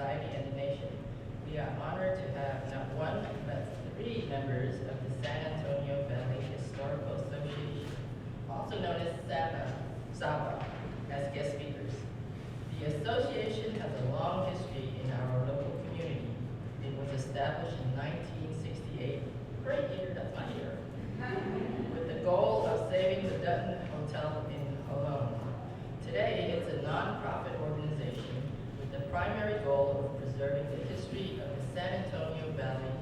society and the nation. We are honored to have not one, but 3 members of the San Antonio Valley Historical Association, also known as SAVA, as guest speakers. The association has a long history in our local community. It was established in 1968, great year, that's my year, with the goal of saving the Dutton Hotel in Holone. Today, it's a non-profit organization with the primary goal of preserving the history of the San Antonio Valley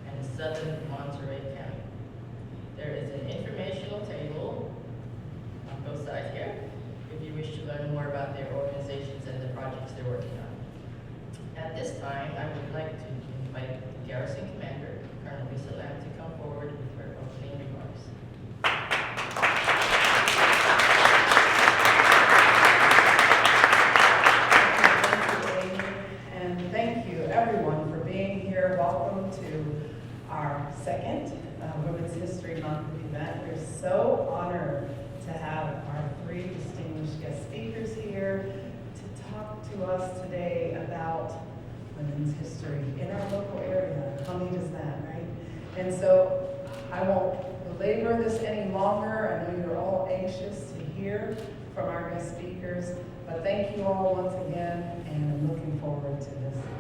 and southern Monterey County. There is an informational table on both sides here if you wish to learn more about their organizations and the projects they're working on. At this time, I would like to invite the Garrison Commander, Colonel Lisa Lamb, to come forward with her opening remarks. Thank you, everyone, for being here. Welcome to our second Women's History Month event. We're so honored to have our 3 distinguished guest speakers here to talk to us today about women's history in our local area. How neat is that, right? And so I won't belabor this any longer. I know you're all anxious to hear from our guest speakers, but thank you all once again, and I'm looking forward to this event.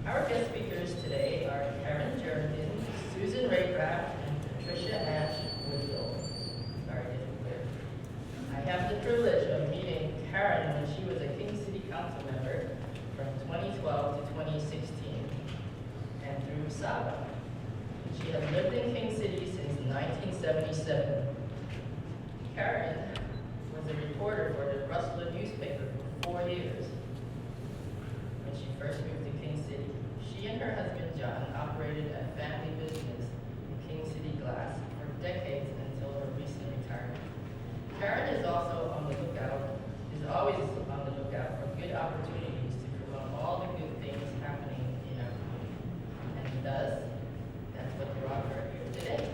Our guest speakers today are Jernigan, Susan Raycraft, and Patricia Ashe-Woodfill. Sorry, didn't clear. I have the privilege of meeting Karen when she was a King City Council member from 2012 to 2016, and through SAVA. She has lived in King City since 1977. Karen was a reporter for the Rustler newspaper for 4 years when she first moved to King City. She and her husband John operated a family business in King City Glass for decades until her recent retirement. Karen is also on the lookout, is always on the lookout for good opportunities to promote all the good things happening in our community. And thus, that's what brought her here today.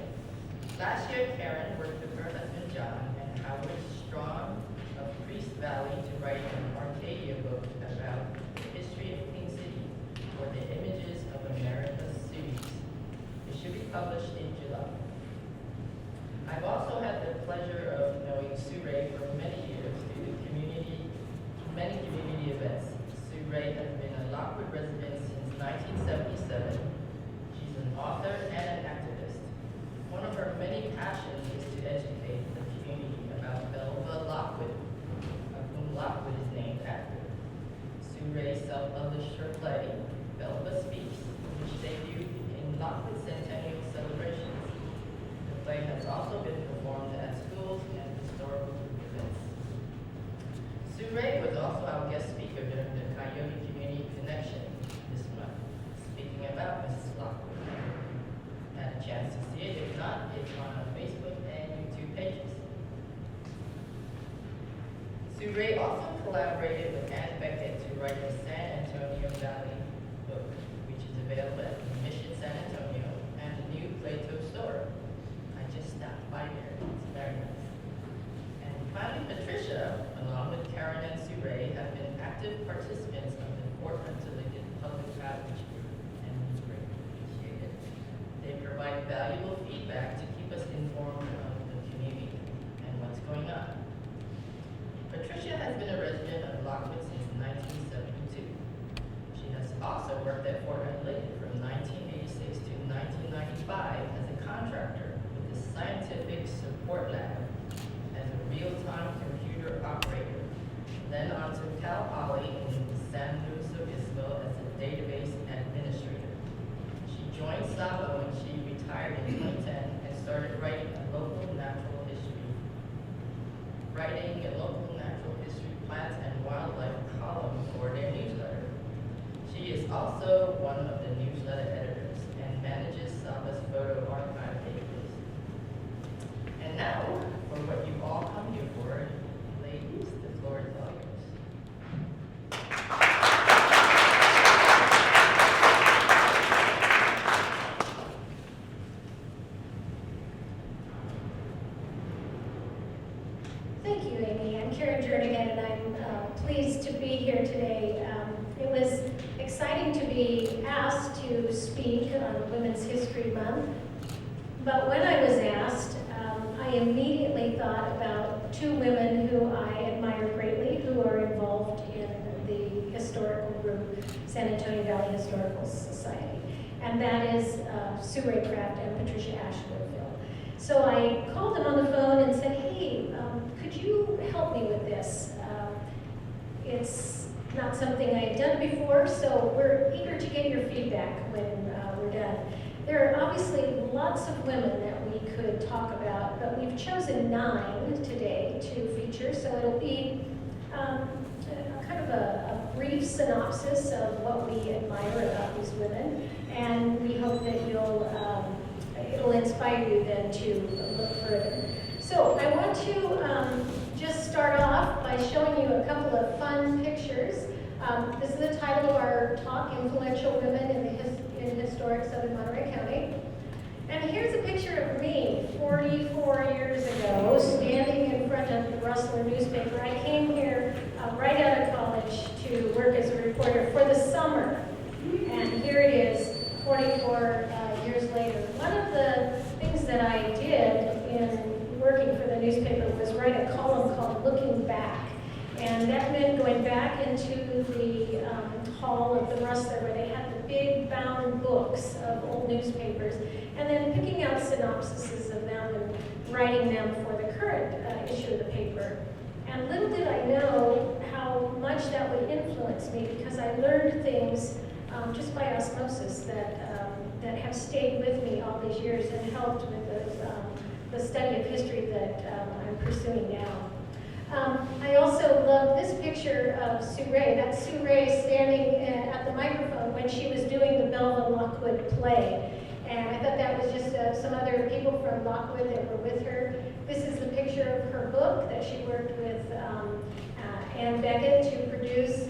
Last year, Karen worked with her husband John and Howard Strong of Priest Valley to write an Arcadia book about the history of King City for the Images of America series. It should be published in July. I've also had the pleasure of knowing Sue Ray for many years through many community events. Sue Ray has been a Lockwood resident since 1977. She's an author and an activist. One of her many passions is to educate the community about Belva Lockwood, of whom Lockwood is named after. Sue Ray self-published her play, Belva Speaks, which debuted in Lockwood Centennial celebrations. The play has also been performed at schools and historical events. Sue Ray was also our guest speaker during the Coyote Community Connection this month, speaking about Mrs. Lockwood. Had a chance to see it. If not, it's on our Facebook and YouTube pages. Sue Ray also collaborated with Ann Beckett to write the San Antonio Valley book, which is available at the Mission San Antonio and the new Plato store. I just stopped by there. It's very nice. And finally, Patricia, along with Karen and Sue Ray, have been active participants of the Portland to Liggett Public Outreach Group, and we greatly appreciate it. They provide valuable feedback to keep us informed of the community and what's going on. Patricia has been a resident of Lockwood since 1972. She has also worked at Fort Liggett from 1986 to 1995 as a contractor Thank you, Amy. I'm Karen Jernigan, and I'm pleased to be here today. It was exciting to be asked to speak on Women's History Month, but when I was asked, I immediately thought about two women who I admire greatly, who are involved in the historical group, San Antonio Valley Historical Society, and that is Sue Raycraft and Patricia Ashe-Woodfill. So I called them on the phone and said, hey, could you help me with this? It's not something I had done before, so we're eager to get your feedback when we're done. There are obviously lots of women that we could talk about, but we've chosen 9 today to feature, so it'll be kind of a brief synopsis of what we admire about these women, and we hope that it'll inspire you then to look further. So I want to just start off by showing you a couple of fun pictures. This is the title of our talk, Influential Women in Historic Southern Monterey County. And here's a picture of me 44 years ago, standing in front of the Rustler newspaper. I came here right out of college to work as a reporter for the summer. And here it is, 44 years later. One of the things that I did in working for the newspaper was write a column called Looking Back. And that meant going back into the hall of the Rustler where they had the big bound books of old newspapers, and then picking out synopsises of them and writing them for the current issue of the paper. And little did I know how much that would influence me, because I learned things just by osmosis that have stayed with me all these years and helped with the study of history that I'm pursuing now. I also love this picture of Sue Ray. That's Sue Ray standing at the microphone when she was doing the Belleville Lockwood play. And I thought that was just some other people from Lockwood that were with her. This is the picture of her book that she worked with Ann Beckett to produce.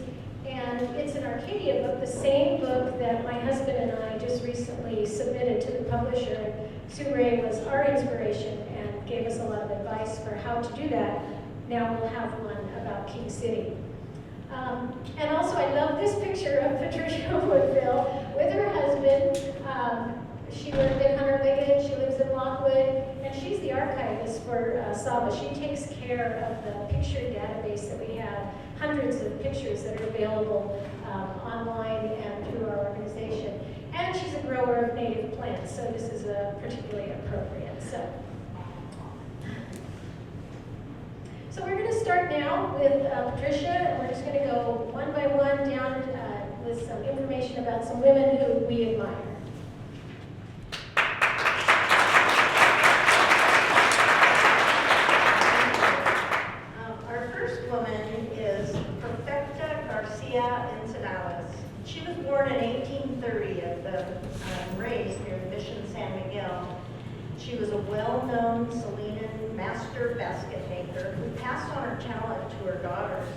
And it's an Arcadia book, the same book that my husband and I just recently submitted to the publisher. Sue Ray was our inspiration and gave us a lot of advice for how to do that. Now we'll have one about King City. And also I love this picture of Patricia Woodfill with her husband. She worked at Hunter Liggett, she lives in Lockwood, and she's the archivist for Saba. She takes care of the picture database that we have, hundreds of pictures that are available online and through our organization. And she's a grower of native plants, so this is particularly appropriate. So we're going to start now with Patricia, and we're just going to go one by one down with some information about some women who we admire. Our first woman is Perfecta Garcia Encinales. She was born in 1830 raised near Mission San Miguel. She was a well-known Salinan master basket maker who passed on her talent to her daughters.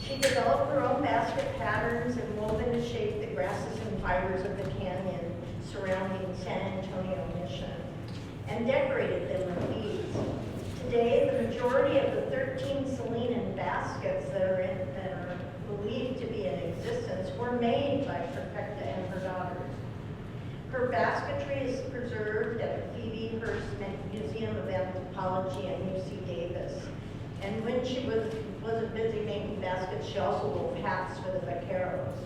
She developed her own basket patterns and wove to shape the grasses and fibers of the canyon surrounding San Antonio Mission, and decorated them with beads. Today, the majority of the 13 Salinan baskets that are believed to be in existence were made by Perfecta and her daughters. Her basketry is preserved at the Phoebe Hearst Museum of Anthropology in UC Davis. And when she wasn't busy making baskets, she also wove hats for the vaqueros.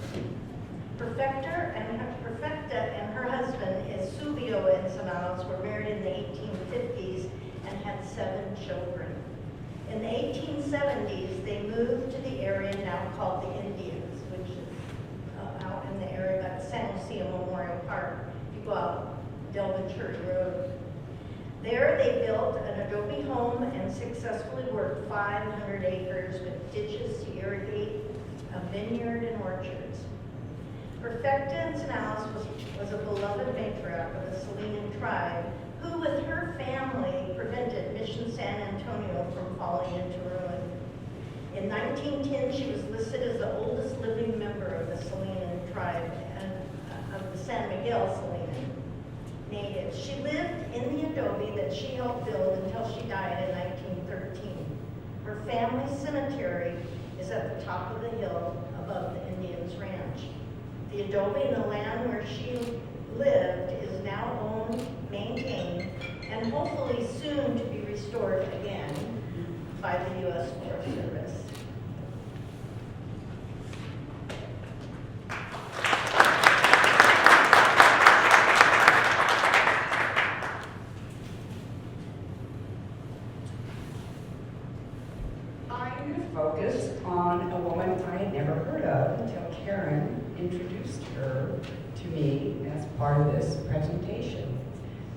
Perfecta and her husband, Eusebio Encinales, were married in the 1850s and had 7 children. In the 1870s, they moved to the area now called the Indians, which is out in the area by San Lucia Memorial Park. You go out Del Ventura Road. There they built an adobe home and successfully worked 500 acres with ditches to irrigate a vineyard and orchards. Perfecta Encinales was a beloved matriarch of the Salinan tribe who, with her family, prevented Mission San Antonio from falling into ruin. In 1910, she was listed as the oldest living member of the Salinan tribe and of the San Miguel Salinan natives. She lived in the adobe that she helped build until she died in 1913. Her family cemetery is at the top of the hill above the Indians' ranch. The adobe in the land where she lived is now owned, maintained, and hopefully soon to be restored again by the U.S. Forest Service. I'm going to focus on a woman I had never heard of until Karen introduced her to me as part of this presentation.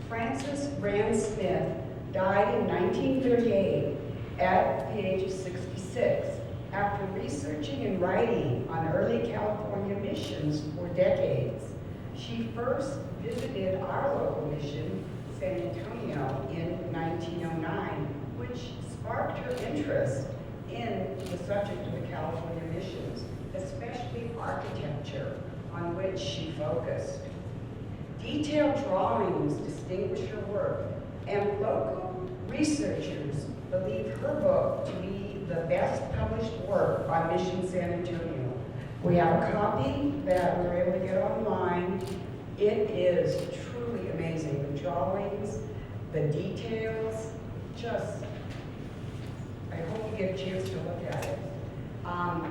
Frances Rand Smith died in 1938 at the age of 66 after researching and writing on early California missions for decades. She first visited our local mission, San Antonio, in 1909, which sparked her interest in the subject of the California missions, especially architecture, on which she focused. Detailed drawings distinguish her work, and local researchers believe her book to be the best published work on Mission San Antonio. We have a copy that we were able to get online. It is truly amazing. The drawings, the details, I hope you get a chance to look at it.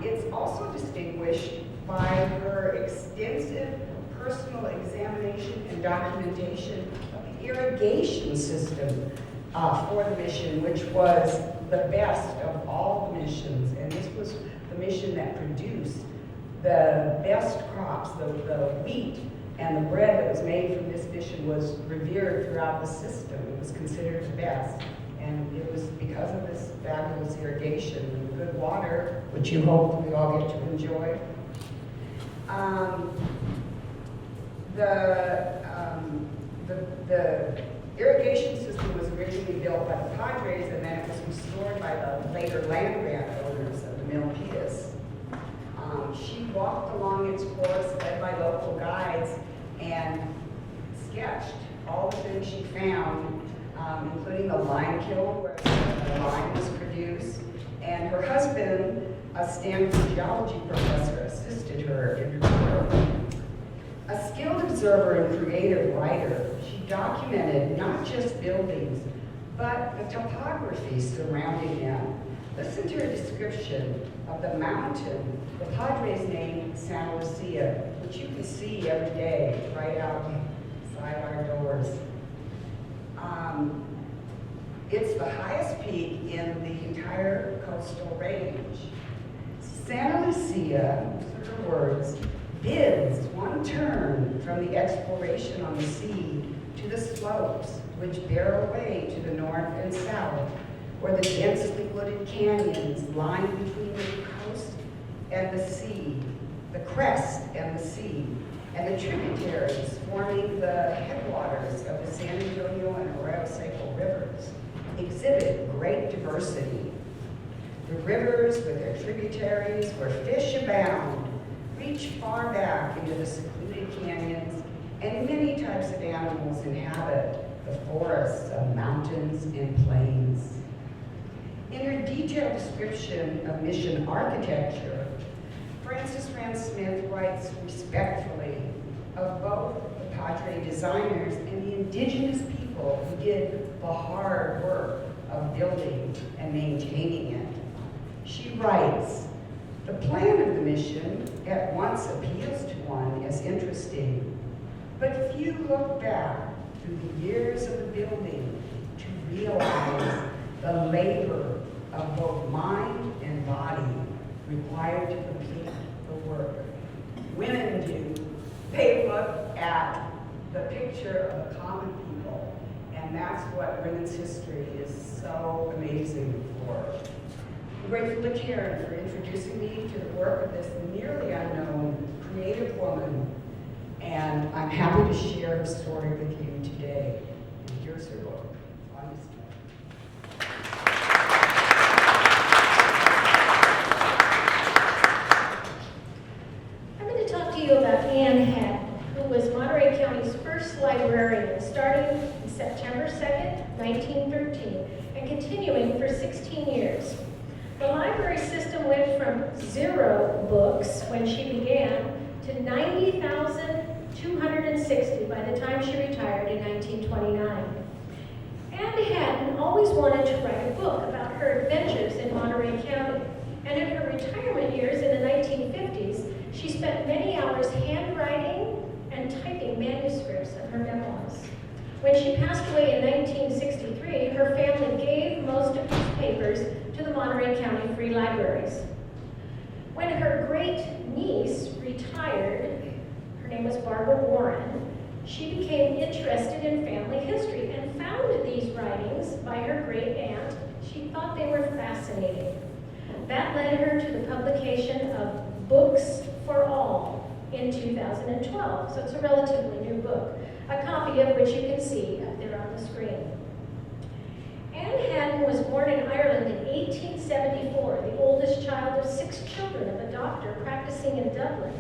It's also distinguished by her extensive personal examination and documentation of the irrigation system for the mission, which was the best of all the missions. And this was the mission that produced the best crops. The wheat and the bread that was made from this mission was revered throughout the system. It was considered the best. And it was because of this fabulous irrigation and the good water, which you hope we all get to enjoy. The irrigation system was originally built by the Padres, and then it was restored by the later land grant owners of the Milpitas. She walked along its course, led by local guides, and sketched all the things she found, including the lime kiln where the lime was produced. And her husband, a Stanford geology professor, assisted her in her work. A skilled observer and creative writer, she documented not just buildings, but the topography surrounding them. Listen to her description of the mountain the Padres named Santa Lucia, which you can see every day right outside our doors. It's the highest peak in the entire coastal range. Santa Lucia, these are her words, bids one turn from the exploration on the sea to the slopes, which bear away to the north and south, where the densely wooded canyons line between the coast and the sea, the crest and the sea, and the tributaries forming the headwaters of the San Antonio and Arroyo Seco rivers exhibit great diversity. The rivers with their tributaries where fish abound reach far back into the secluded canyons, and many types of animals inhabit the forests of mountains and plains. In her detailed description of mission architecture, Frances Rand Smith writes respectfully of both the Padre designers and the indigenous people who did the hard work of building and maintaining it. She writes, "The plan of the mission at once appeals to one as interesting, but few look back through the years of the building to realize the labor of both mind and body required to complete the work. Women do. They look at the picture of the common people, and that's what women's history is so amazing for." I'm grateful to Karen for introducing me to the work of this nearly unknown creative woman, and I'm happy to share her story with you today. And here's her book, on display. I'm going to talk to you about Ann Hadden, who was Monterey County's first librarian, starting September 2nd, 1913, and continuing for 16 years. The library system went from 0 books when she began to 90,260 by the time she retired in 1929. Anne Hadden always wanted to write a book about her adventures in Monterey County, and in her retirement years in the 1950s, she spent many hours handwriting and typing manuscripts of her memoirs. When she passed away in 1963, her family gave most of these papers to the Monterey County Free Libraries. When her great niece retired, her name was Barbara Buren, she became interested in family history and found these writings by her great aunt. She thought they were fascinating. That led her to the publication of Books for All in 2012, so it's a relatively new book, a copy of which you can see up there on the screen. Anne Hadden was born in Ireland in 1874, the oldest child of 6 children of a doctor practicing in Dublin.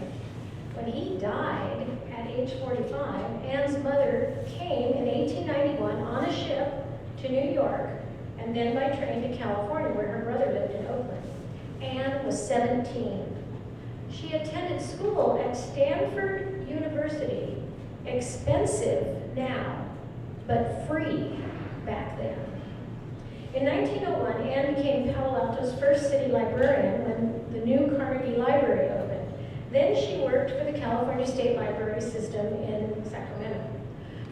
When he died at age 45, Anne's mother came in 1891 on a ship to New York and then by train to California, where her brother lived in Oakland. Anne was 17. She attended school at Stanford University, expensive now, but free back then. In 1901, Anne became Palo Alto's first city librarian when the new Carnegie Library opened. Then she worked for the California State Library System in Sacramento.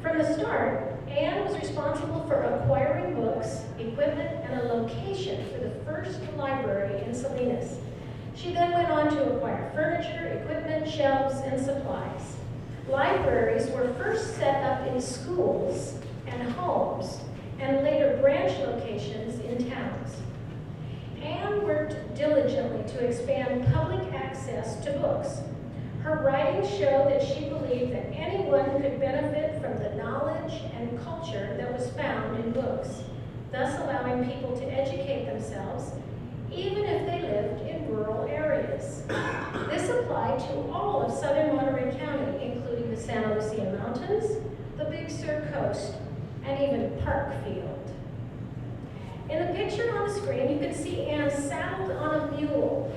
From the start, Anne was responsible for acquiring books, equipment, and a location for the first library in Salinas. She then went on to acquire furniture, equipment, shelves, and supplies. Libraries were first set up in schools and homes, and later branch locations in towns. Anne worked diligently to expand public access to books. Her writings show that she believed that anyone could benefit from the knowledge and culture that was found in books, thus allowing people to educate themselves, even if they lived in rural areas. This applied to all of southern Monterey County, including the Santa Lucia Mountains, the Big Sur Coast, and even Parkfield. In the picture on the screen, you can see Anne saddled on a mule,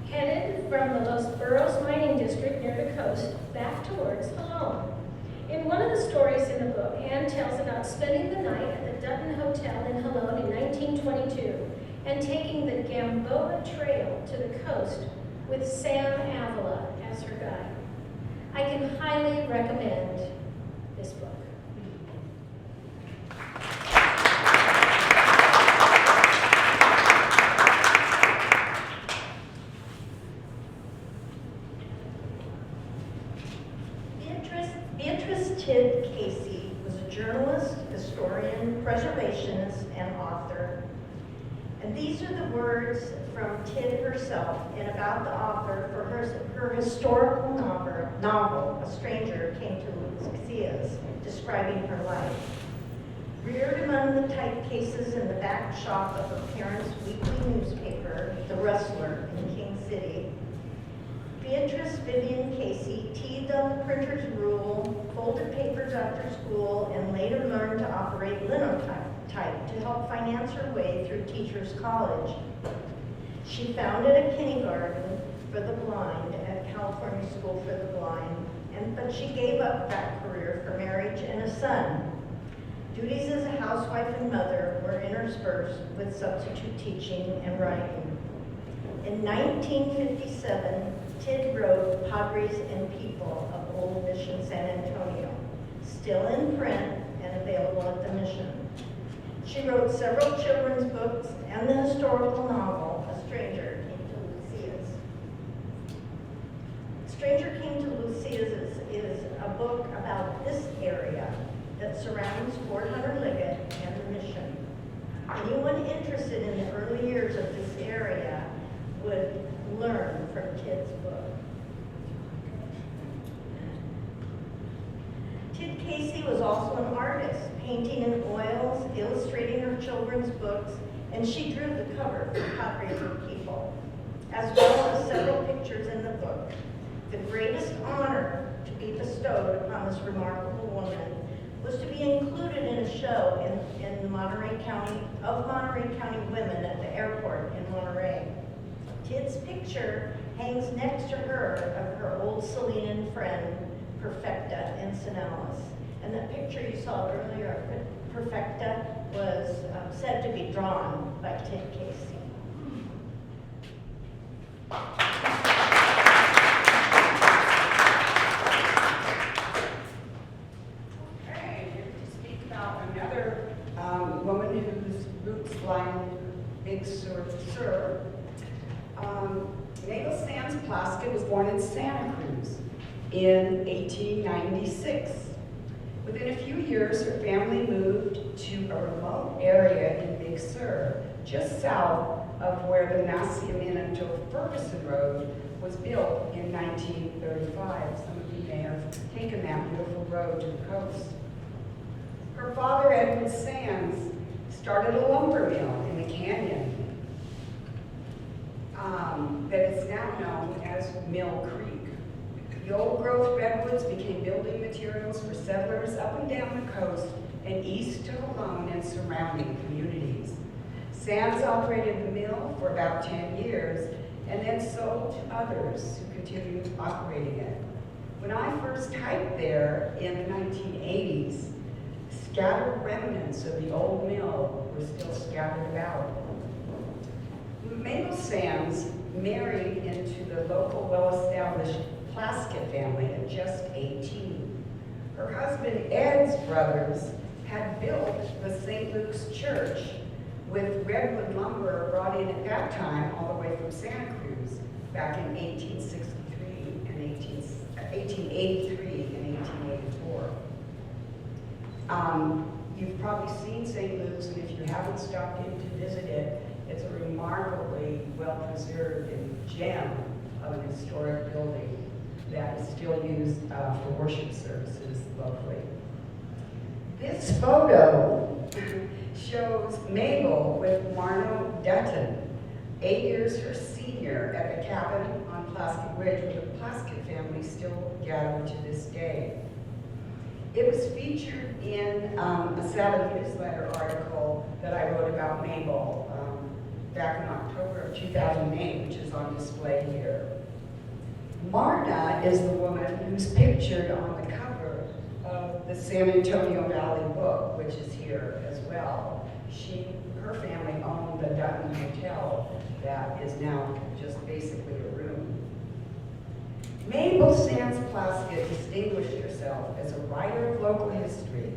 headed from the Los Burros mining district near the coast back towards Halone. In one of the stories in the book, Anne tells about spending the night at the Dutton Hotel in Halone in 1922 and taking the Gamboa Trail to the coast with Sam Avila as her guide. I can highly recommend this book. Beatrice Tid Casey was a journalist, historian, preservationist, and author. And these are the words from Tid herself and about the author for her historical novel, A Stranger Came to Lucia's, describing her life. Reared among the typecases in the back shop of her parents' weekly newspaper, The Rustler in King City, Beatrice Vivian Casey teed on the printer's rule, folded papers after school, and later learned to operate linotype to help finance her way through Teachers College. She founded a kindergarten for the blind at California School for the Blind, but she gave up that career for marriage and a son. Duties as a housewife and mother were interspersed with substitute teaching and writing. In 1957, Tid wrote Padres and People of Old Mission San Antonio, still in print and available at the mission. She wrote several children's books and the historical novel, A Stranger Came to Lucia's. Stranger Came to Lucia's is a book about this area that surrounds Fort Hunter Liggett and the mission. Anyone interested in the early years of this area would learn from Tid's book. Tid Casey was also an artist, painting in oils, illustrating her children's books, and she drew the cover for Padres and People, as well as several pictures in the book. The greatest honor to be bestowed upon this remarkable woman was to be included in a show in Monterey County women at the airport in Tid's picture hangs next to her of her old Salinan friend, Perfecta Encinales. And that picture you saw earlier of Perfecta was said to be drawn by Tita Casey. Okay, here to speak about another woman whose roots lie in Big Sur. Mabel Plaska was born in Santa Cruz in 1896. Within a few years, her family moved to a remote area in Big Sur, just south of where the Hacienda Ferguson Road was built in 1935. Some of you may have taken that beautiful road to the coast. Her father, Edward Sands, started a lumber mill in the canyon that is now known as Mill Creek. The old growth redwoods became building materials for settlers up and down the coast and east to Hadden and surrounding communities. Sands operated the mill for about 10 years and then sold to others who continued operating it. When I first hiked there in the 1980s, scattered remnants of the old mill were still scattered about. Mabel Sands married into the local well-established Plaskett family at just 18. Her husband Ed's brothers had built the St. Luke's Church with redwood lumber brought in at that time all the way from Santa Cruz back in 1863 and 1883 and 1884. You've probably seen St. Luke's, and if you haven't stopped in to visit it, it's a remarkably well-preserved and gem of an historic building that is still used for worship services locally. This photo shows Mabel with Marno Dutton, 8 years her senior, at the cabin on Plaskett Ridge where the Plaskett family still gather to this day. It was featured in a Sabbath newsletter article that I wrote about Mabel back in October of 2008, which is on display here. Marna is the woman who's pictured on the cover of the San Antonio Valley book, which is here as well. Her family owned the Dutton Hotel that is now just basically a room. Mabel Sands Plaskett distinguished herself as a writer of local history,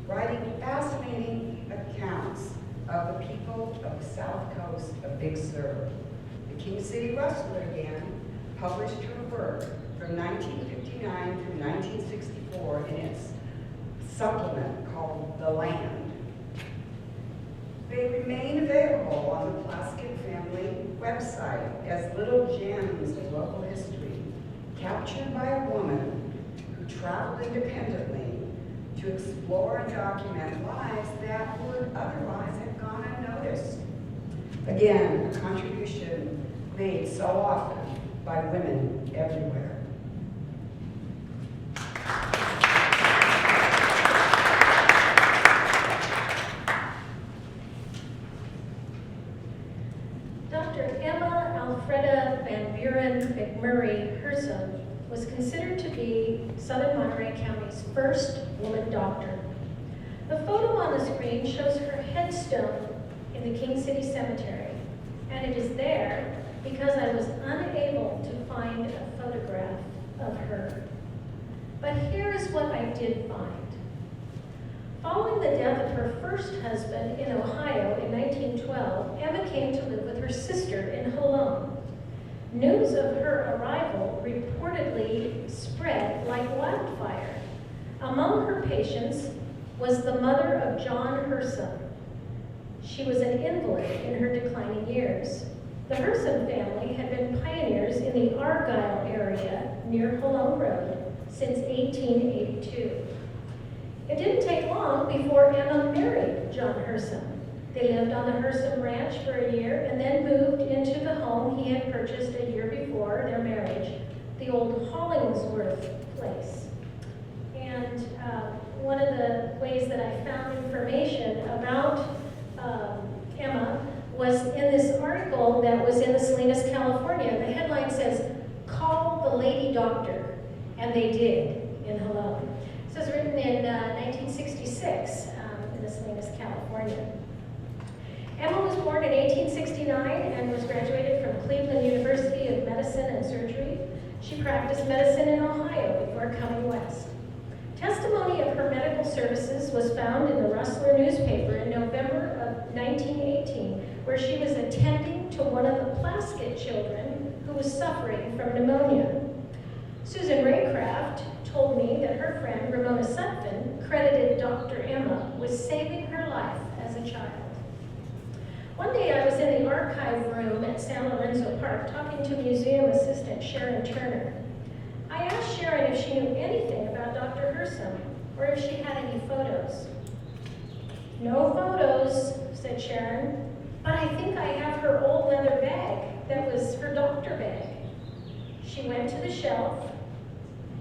writing fascinating accounts of the people of the south coast of Big Sur. The King City Rustler again published her work from 1959 through 1964 in its supplement called The Land. They remain available on the Plaskett family website as little gems of local history, captured by a woman who traveled independently to explore and document lives that would otherwise have gone unnoticed. Again, a contribution made so often by women everywhere. Dr. Emma Alfreda Van Buren McMurray Hersom was considered to be Southern Monterey County's first woman doctor. The photo on the screen shows her headstone in the King City Cemetery, and it is there because I was unable to find a photograph of her. But here is what I did find. Following the death of her first husband in Ohio in 1912, Emma came to live with her sister in Hadden. News of her arrival reportedly spread like wildfire. Among her patients was the mother of John Hersom. She was an invalid in her declining years. The Hersom family had been pioneers in the Argyle area near Hadden Road since 1882. It didn't take long before Emma married John Hersom. They lived on the Hersom Ranch for a year and then moved into the home he had purchased a year before their marriage, the old Hollingsworth place. And one of the ways that I found information about Emma was in this article that was in the Salinas County and they did in Hello. So it was written in 1966 in Salinas, California. Emma was born in 1869 and was graduated from Cleveland University of Medicine and Surgery. She practiced medicine in Ohio before coming west. Testimony of her medical services was found in the Rustler newspaper in November of 1918, where she was attending to one of the Plaskett children who was suffering from pneumonia. Susan Raycraft told me that her friend Ramona Sutfin credited Dr. Emma with saving her life as a child. One day I was in the archive room at San Lorenzo Park talking to museum assistant Sharon Turner. I asked Sharon if she knew anything about Dr. Hersom or if she had any photos. No photos, said Sharon, but I think I have her old leather bag that was her doctor bag. She went to the shelf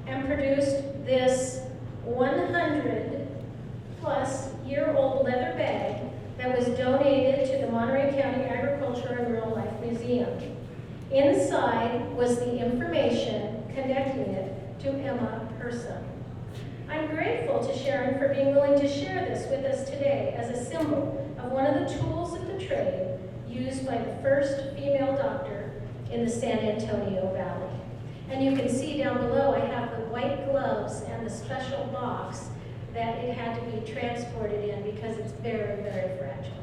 and produced this 100-plus-year-old leather bag that was donated to the Monterey County Agriculture and Rural Life Museum. Inside was the information connecting it to Emma Hersom. I'm grateful to Sharon for being willing to share this with us today as a symbol of one of the tools of the trade used by the first female doctor in the San Antonio Valley. And you can see down below I have the white gloves and the special box that it had to be transported in because it's very, very fragile.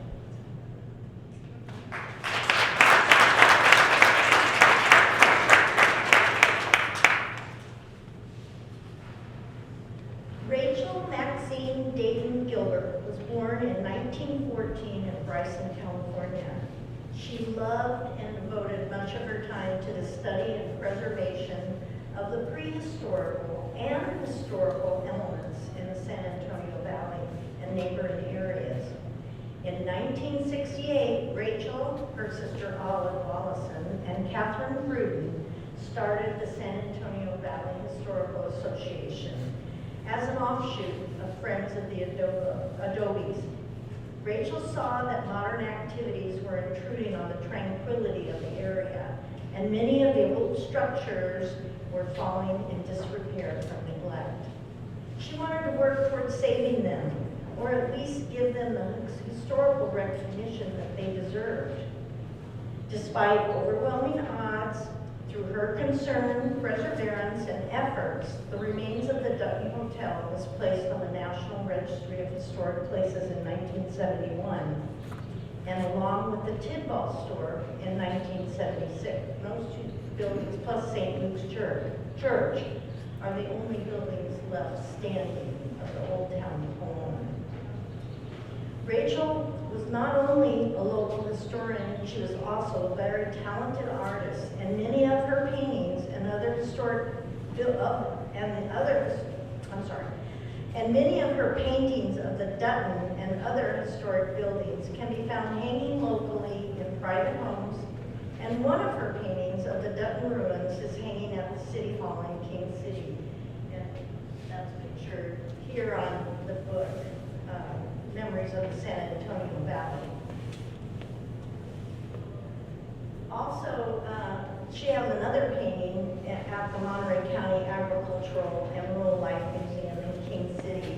Rachel Maxine Dayton Gilbert was born in 1914 in Bryson, California. She loved and devoted much of her time to the study and preservation of the prehistorical and historical elements in the San Antonio Valley and neighboring areas. In 1968, Rachel, her sister Olive Wallison, and Catherine Rudin started the San Antonio Valley Historical Association as an offshoot of Friends of the Adobes. Rachel saw that modern activities were intruding on the tranquility of the area, and many of the old structures were falling in disrepair from neglect. She wanted to work towards saving them, or at least give them the historical recognition that they deserved. Despite overwhelming odds, through her concern, perseverance, and efforts, the remains of the Dutton Hotel was placed on the National Registry of Historic Places in 1971, and along with the Tidball Store in 1976. Those two buildings, plus St. Luke's Church, are the only buildings left standing of the Old Town home. Rachel was not only a local historian, she was also a very talented artist, and many of her paintings and other historic and many of her paintings of the Dutton and other historic buildings can be found hanging locally in private homes, and one of her paintings of the Dutton ruins is hanging at the City Hall in King City, and that's pictured here on the book, Memories of the San Antonio Valley. Also, she has another painting at the Monterey County Agricultural and Rural Life Museum in King City.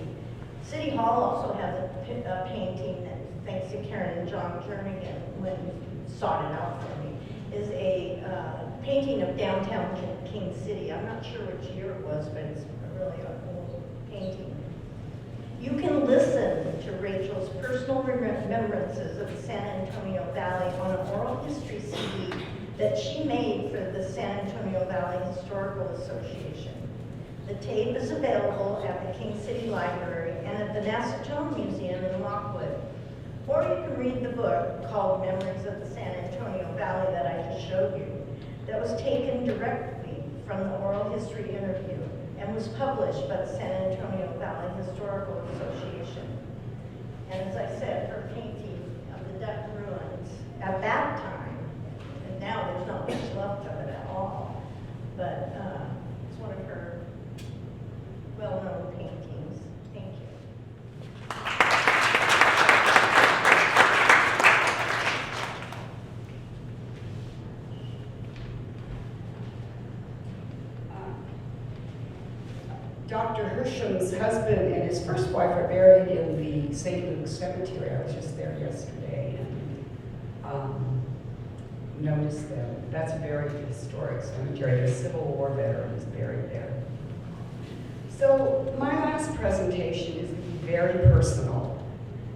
City Hall also has a painting that, thanks to Karen and John Jernigan, when sought it out for me, is a painting of downtown King City. I'm not sure which year it was, but it's really an old painting. You can listen to Rachel's personal remembrances of the San Antonio Valley on an oral history CD that she made for the San Antonio Valley Historical Association. The tape is available at the King City Library and at the Nacetone Museum in Lockwood. Or you can read the book called Memories of the San Antonio Valley that I just showed you, that was taken directly from the oral history interview and was published by the San Antonio Valley Historical Association. And as I said, her painting of the Dutton ruins at that time, and now there's not much left of it at all, but it's one of her well-known paintings. Thank you. husband and his first wife are buried in the St. Luke's Cemetery. I was just there yesterday and noticed them. That's a very historic cemetery. The Civil War veteran is buried there. So my last presentation is very personal.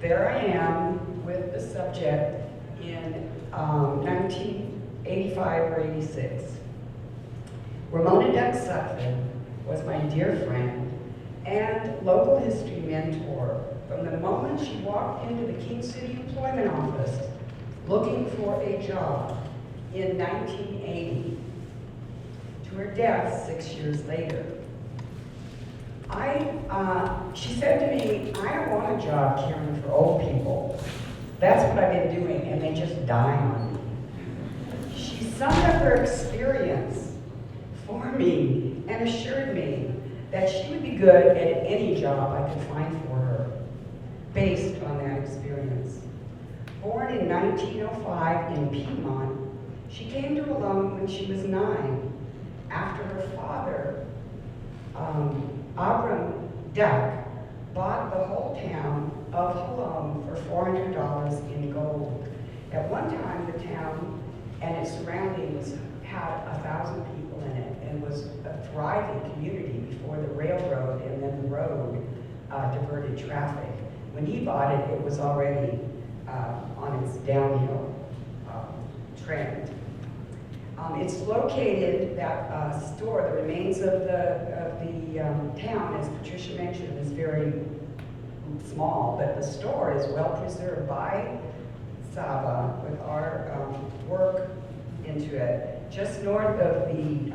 There I am with the subject in 1985 or 86. Ramona Dex Suffolk was my dear friend and local history mentor from the moment she walked into the King City Employment Office looking for a job in 1980 to her death 6 years later. She said to me, I don't want a job caring for old people. That's what I've been doing, and they just die on me. She summed up her experience for me and assured me that she would be good at any job I could find for her, based on that experience. Born in 1905 in Piedmont, she came to Halone when she was 9, after her father, Abram Duck, bought the whole town of Halone for $400 in gold. At one time, the town and its surroundings had 1,000 people in it and was a thriving community before the railroad and then the road diverted traffic. When he bought it, it was already on its downhill trend. It's located, that store, the remains of the town, as Patricia mentioned, is very small, but the store is well preserved by Saba with our work into it. Just north of the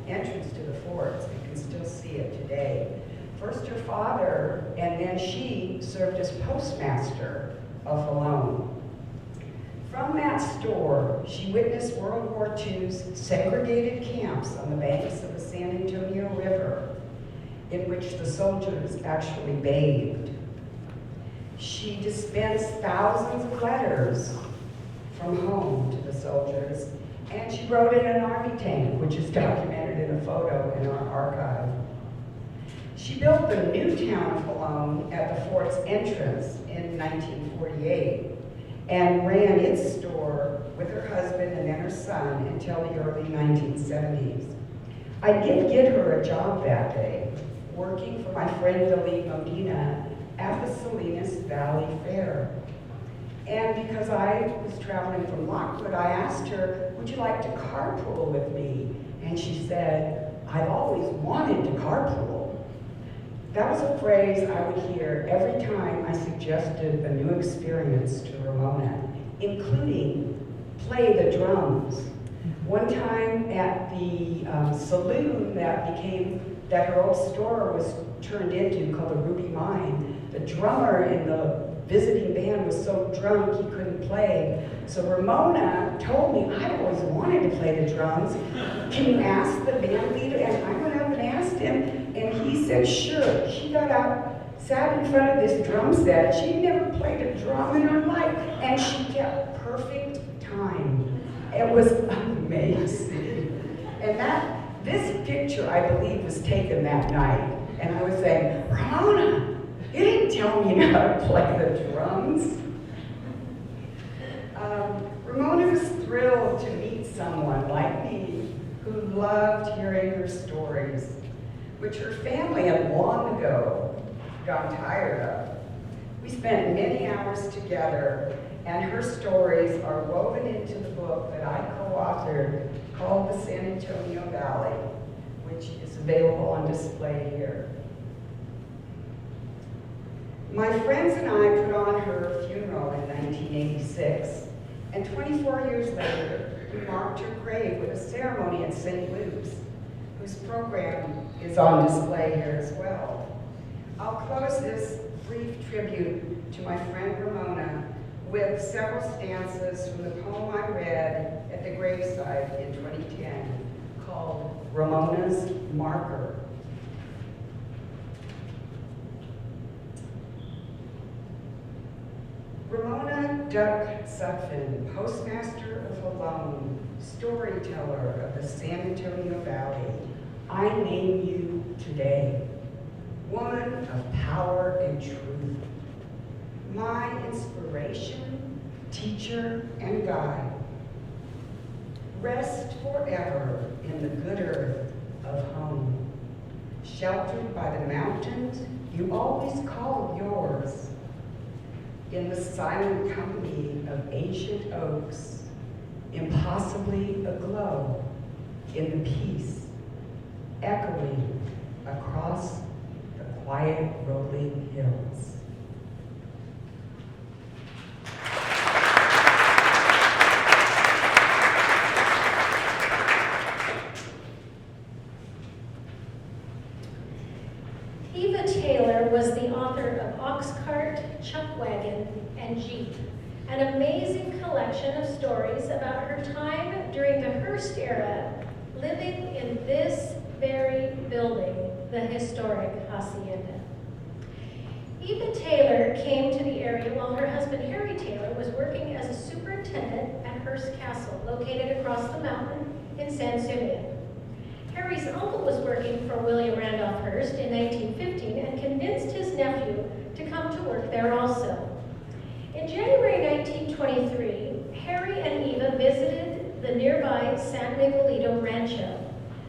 entrance to the forts, you can still see it today. First her father, and then she served as postmaster of Halone. From that store, she witnessed World War II's segregated camps on the banks of the San Antonio River, in which the soldiers actually bathed. She dispensed thousands of letters from home to the soldiers, and she rode in an army tank, which is documented in a photo in our archive. She built the new town of Halone at the fort's entrance in 1948 and ran its store with her husband and then her son until the early 1970s. I did get her a job that day, working for my friend Billy Modena at the Salinas Valley Fair. And because I was traveling from Lockwood, I asked her, would you like to carpool with me? And she said, I've always wanted to carpool. That was a phrase I would hear every time I suggested a new experience to Ramona, including play the drums. One time at the saloon that her old store was turned into, called the Ruby Mine, the drummer in the visiting band was so drunk he couldn't play. So Ramona told me, I'd always wanted to play the drums. Can you ask the band leader? And I went up and asked him, and he said, sure. She got out, sat in front of this drum set. She'd never played a drum in her life, and she kept perfect time. It was amazing. And this picture, I believe, was taken that night. And I was saying, Ramona, you didn't tell me how to play the drums. Ramona was thrilled to meet someone like me who loved hearing her stories, which her family had long ago gotten tired of. We spent many hours together, and her stories are woven into the book that I co-authored called The San Antonio Valley, which is available on display here. My friends and I put on her funeral in 1986, and 24 years later, we marked her grave with a ceremony at St. Luke's, whose program is on display here as well. I'll close this brief tribute to my friend Ramona with several stanzas from the poem I read at the graveside in 2010 called Ramona's Marker. Ramona Dex Suffolk, postmaster of Halone, storyteller of the San Antonio Valley, I name you today. woman of power and truth, my inspiration, teacher, and guide. Rest forever in the good earth of home. Sheltered by the mountains you always called yours. In the silent company of ancient oaks, impossibly aglow in the peace, echoing across the quiet rolling hills. Eva Taylor was the author of Ox Cart, Chuck Wagon, and Jeep, an amazing collection of stories about her time during the Hearst era, living in this very building, the historic Hacienda. Eva Taylor came to the area while her husband Harry Taylor was working as a superintendent at Hearst Castle, located across the mountain in San Simeon. Harry's uncle was working for William Randolph Hearst in 1915 and convinced his nephew to come to work there also. In January 1923, Harry and Eva visited the nearby San Miguelito Rancho.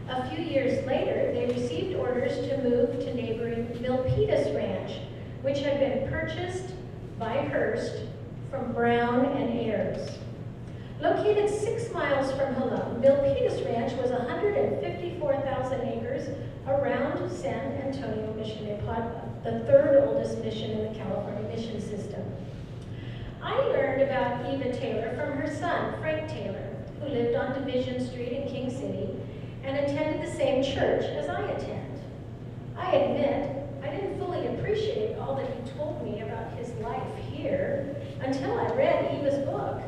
A few years later, they received orders to move to neighboring Milpitas Ranch, which had been purchased by Hearst from Brown and Ayers. Located 6 miles from Hadden, Milpitas Ranch was 154,000 acres around San Antonio Mission de Padua, the third oldest mission in the California mission system. I learned about Eva Taylor from her son, Frank Taylor, who lived on Division Street in King City and attended the same church as I attend. I admit, I didn't fully appreciate all that he told me about his life here until I read Eva's book.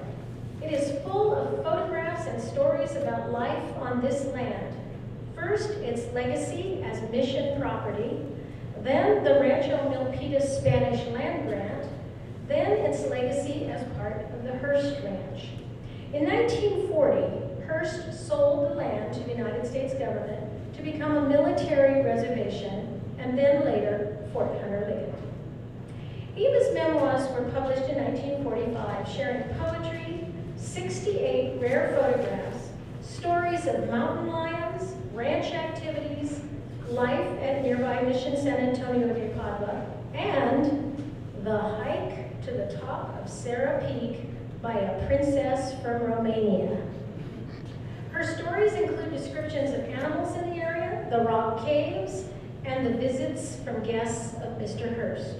It is full of photographs and stories about life on this land. First, its legacy as mission property, then the Rancho Milpitas Spanish land grant, then its legacy as part of the Hearst Ranch. In 1940, Hearst sold the land to the United States government to become a military reservation, and then later, Fort Hunter Liggett. Eva's memoirs were published in 1945, sharing poetry, 68 rare photographs, stories of mountain lions, ranch activities, life at nearby Mission San Antonio de Padua, and the hike to the top of Serra Peak by a princess from Romania. Her stories include descriptions of animals in the area, the rock caves, and the visits from guests of Mr. Hearst.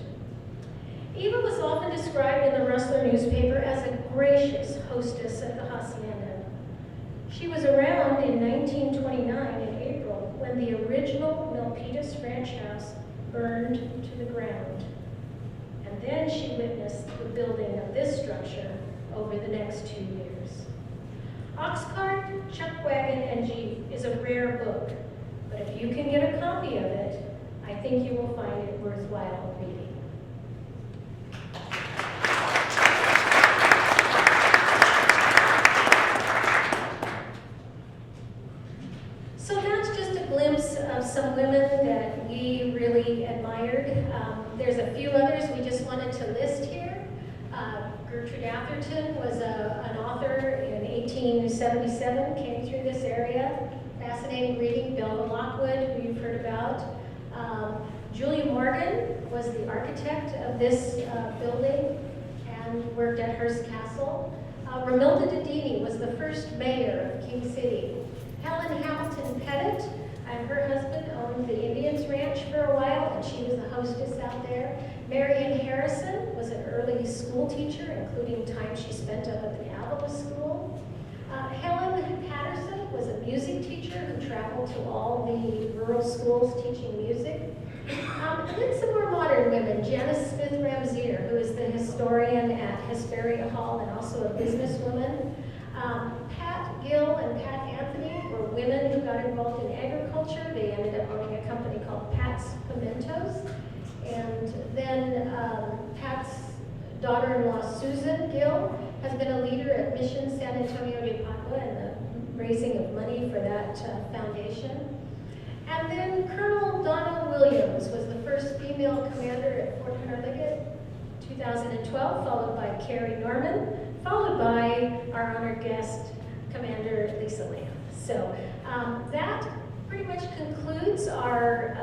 Eva was often described in the Rustler newspaper as a gracious hostess at the Hacienda. She was around in 1929 in April when the original Milpitas Ranch House burned to the ground. And then she witnessed the building of this structure over the next 2 years. Ox Cart, Chuck Wagon, and Jeep is a rare book, but if you can get a copy of it, I think you will find it worthwhile reading. So that's just a glimpse of some women that we really admired. There's a few others we just wanted to list here. Gertrude Atherton was an author in 1877, came through this area. Fascinating reading. Belva Lockwood, who you've heard about. Julia Morgan was the architect of this building and worked at Hearst Castle. Romilda Dedini was the first mayor of King City. Helen Hamilton Pettit and her husband owned the Indians Ranch for a while, and she was the hostess out there. Marion Harrison was an early school teacher, including time she spent up at the Avila School. Helen Patterson was a music teacher who traveled to all the rural schools teaching music. And then some more modern women, Janice Smith Ramsier, who is the historian at Hesperia Hall and also a businesswoman. Pat Gill and Pat Anthony were women who got involved in agriculture. They ended up owning a company called Pat's Pimentos. And then Pat's daughter-in-law, Susan Gill, has been a leader at Mission San Antonio de Padua and the raising of money for that foundation. And then Colonel Donna Williams was the first female commander at Fort Hunter Liggett, 2012, followed by Carrie Norman, followed by our honored guest, Commander Lisa Lamb. So that pretty much concludes our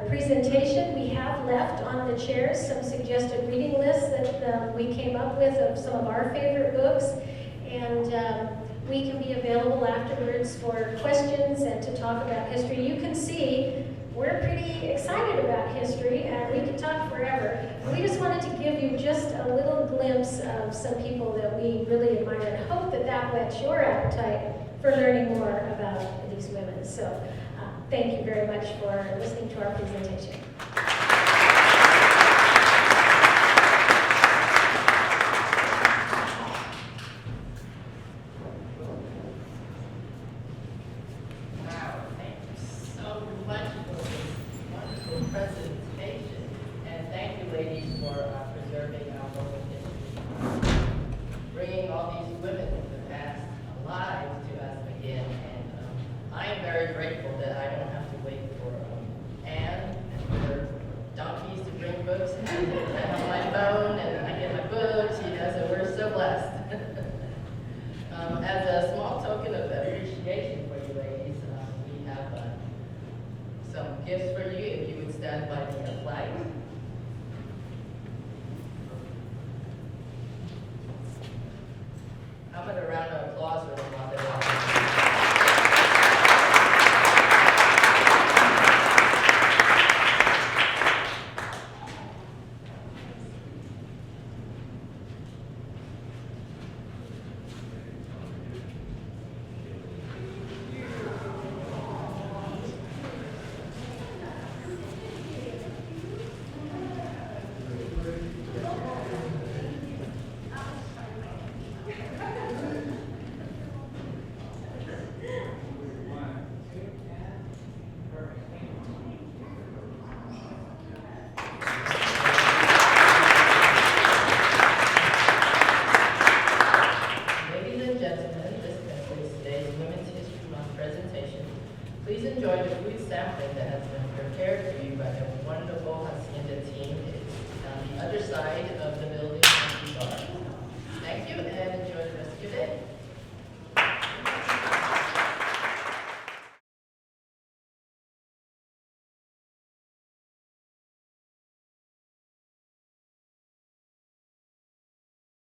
presentation. We have left on the chairs some suggested reading lists that we came up with of some of our favorite books, and we can be available afterwards for questions and to talk about history. You can see we're pretty excited about history, and we could talk forever. We just wanted to give you just a little glimpse of some people that we really admire, and hope that that whets your appetite for learning more about these women. So thank you very much for listening to our presentation. Wow, thank you so much for this wonderful presentation. And thank you, ladies, for preserving our local history, bringing all these women from the past alive to us again. And I am very grateful that I don't have to wait for Anne and her donkeys to bring books. I have my phone and I get my books, so we're so blessed. As a small token of appreciation for you ladies, we have some gifts for you if you would stand by the flag. How about a round of applause for them?